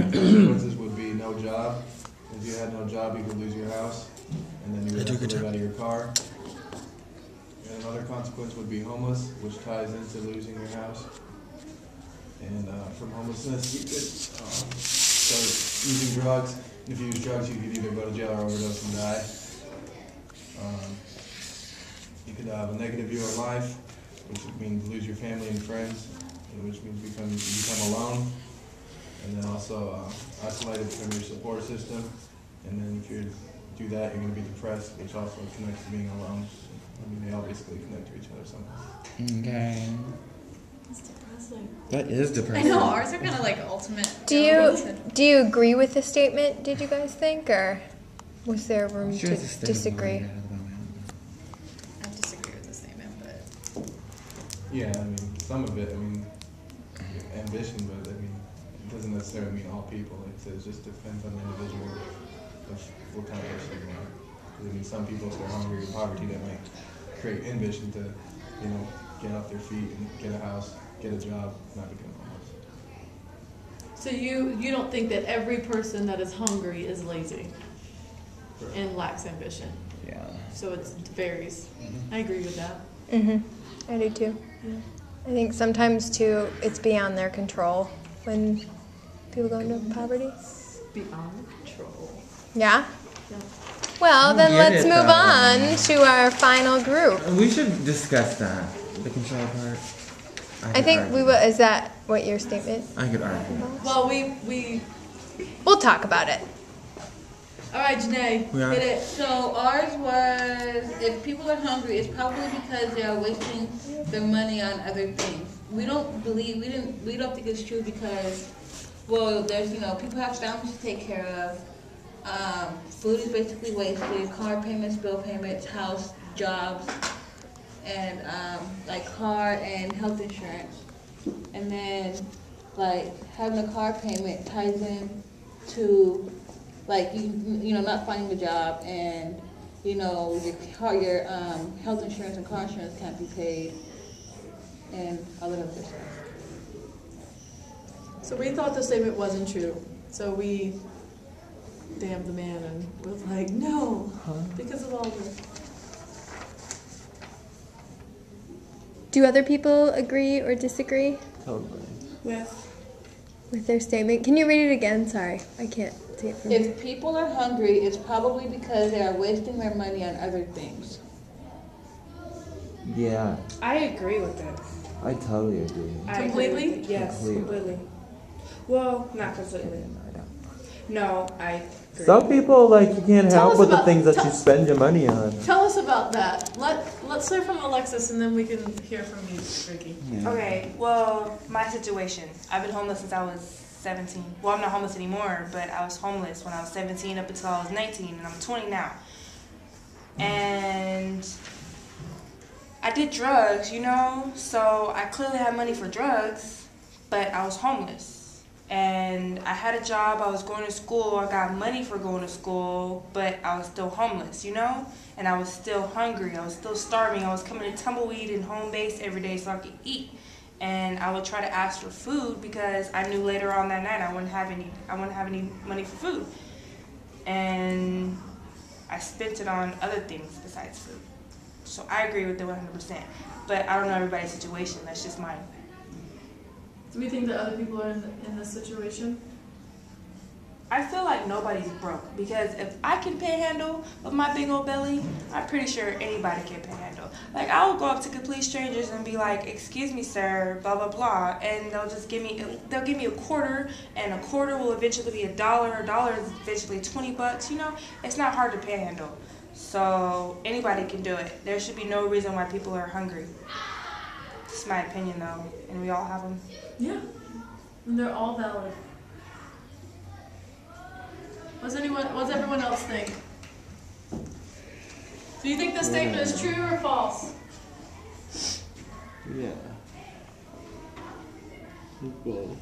consequences would be no job. If you had no job, you could lose your house, and then you would have to live out of your car. And another consequence would be homeless, which ties into losing your house. And from homelessness, you could start using drugs. And if you use drugs, you could either go to jail or overdose and die. You could have a negative view of life, which means lose your family and friends, which means you become alone. And then also isolated from your support system. And then if you do that, you're going to be depressed, which also connects to being alone. I mean, they all basically connect to each other somehow. Okay. That's depressing. That is depressing. I know, ours are kind of like ultimate. Do you agree with the statement, did you guys think, or was there room to disagree? I disagree with the statement, but... Yeah, I mean, some of it, I mean, ambition, but I mean, it doesn't necessarily mean all people. It just depends on the individual of what kind of person you are. I mean, some people, if they're hungry or poverty, that might create ambition to, you know, get off their feet and get a house, get a job, not become homeless. So you don't think that every person that is hungry is lazy Correct. and lacks ambition? Yeah. So it varies. I agree with that. I do too. Yeah. I think sometimes too, it's beyond their control when people go into poverty. Beyond control. Yeah? Yeah. Well, then get let's it, move though. on to our final group. We should discuss that. The control part. I think we will. Is that what your statement? I could argue. Well, We'll talk about it. all right, Janae, We are. Get it? So ours was, if people are hungry, it's probably because they are wasting their money on other things. We don't think it's true because, well, there's, people have families to take care of. Food is basically wasted, car payments, bill payments, house, jobs, and like car and health insurance. And then like having a car payment ties in to like not finding a job, and your health insurance and car insurance can't be paid, and all that other stuff. So we thought the statement wasn't true. So we damned the man and was like, no, because of all this. Do other people agree or disagree Totally. with their statement? Can you read it again? Sorry, I can't see it from here. If people are hungry, it's probably because they are wasting their money on other things. Yeah, I agree with that. I totally agree. Completely? Yes, completely. Well, not completely. No, I agree. Some people, you can't Tell help us with the about- things that tell- you spend your money on. Tell us about that. Let's hear from Alexis, and then we can hear from you, Ricky. Okay, well, my situation. I've been homeless since I was 17. Well, I'm not homeless anymore, but I was homeless when I was 17 up until I was 19, and I'm 20 now. And I did drugs, so I clearly had money for drugs, but I was homeless. And I had a job, I was going to school, I got money for going to school, but I was still homeless, And I was still hungry, I was still starving, I was coming to Tumbleweed and home base every day so I could eat. And I would try to ask for food because I knew later on that night I wouldn't have any money for food. And I spent it on other things besides food. So I agree with it 100%. But I don't know everybody's situation, that's just mine. Do we think that other people are in this situation? I feel like nobody's broke because if I can panhandle with my big old belly, I'm pretty sure anybody can panhandle. Like, I will go up to complete strangers and be like, "Excuse me, sir, blah blah blah," and they'll give me a quarter, and a quarter will eventually be $1. A dollar is eventually $20. It's not hard to panhandle. So anybody can do it. There should be no reason why people are hungry. It's my opinion though, and we all have them. Yeah. And they're all valid. What does everyone else think? Do you think this statement is true or false? Yeah. Both.